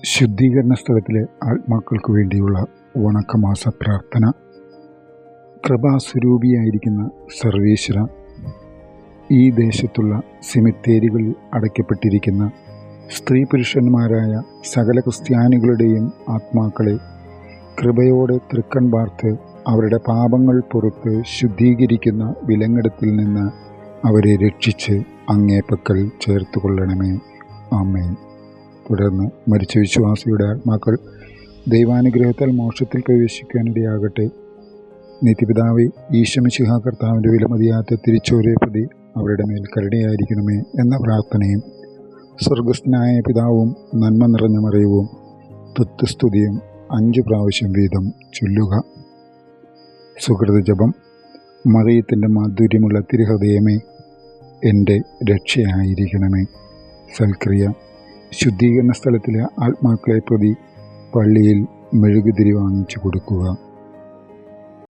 ശുദ്ധീകരണ സ്ഥലത്തിലെ ആത്മാക്കൾക്ക് വേണ്ടിയുള്ള വണക്കമാസ പ്രാർത്ഥന. കൃപാസ്വരൂപിയായിരിക്കുന്ന സർവേശ്വര, ഈ ദേശത്തുള്ള സിമിത്തേരികളിൽ അടയ്ക്കപ്പെട്ടിരിക്കുന്ന സ്ത്രീ പുരുഷന്മാരായ സകല ക്രിസ്ത്യാനികളുടെയും ആത്മാക്കളെ കൃപയോടെ തൃക്കൺ പാർത്ത് അവരുടെ പാപങ്ങൾ പുറത്ത് ശുദ്ധീകരിക്കുന്ന വിലങ്ങെടുത്തിൽ നിന്ന് അവരെ രക്ഷിച്ച് അങ്ങേപ്പക്കൽ ചേർത്തുകൊള്ളണമേ. ആമേൻ. തുടർന്ന് മരിച്ച വിശ്വാസിയുടെ ആത്മാക്കൾ ദൈവാനുഗ്രഹത്താൽ മോക്ഷത്തിൽ പ്രവേശിക്കാനിടയാകട്ടെ. നിത്യപിതാവേ, ഈശോമിശിഹാ കർത്താവിൻ്റെ വിലമതിയാത്ത തിരിച്ചോരേ പ്രതി അവരുടെ മേൽ കരുണയായിരിക്കണമേ എന്ന പ്രാർത്ഥനയും സ്വർഗസ്ഥനായ പിതാവും നന്മ നിറഞ്ഞ മറിയവും തുത്യസ്തുതിയും 5 പ്രാവശ്യം വീതം ചൊല്ലുക. സുഹൃത ജപം. മറിയത്തിൻ്റെ മാധുര്യമുള്ള തിരുഹൃദയമേ, എൻ്റെ രക്ഷയായിരിക്കണമേ. സൽക്രിയ. ശുദ്ധീകരണ സ്ഥലത്തിലെ ആത്മാക്കളെ പ്രതി പള്ളിയിൽ മെഴുകുതിരി വാങ്ങിച്ചു കൊടുക്കുക.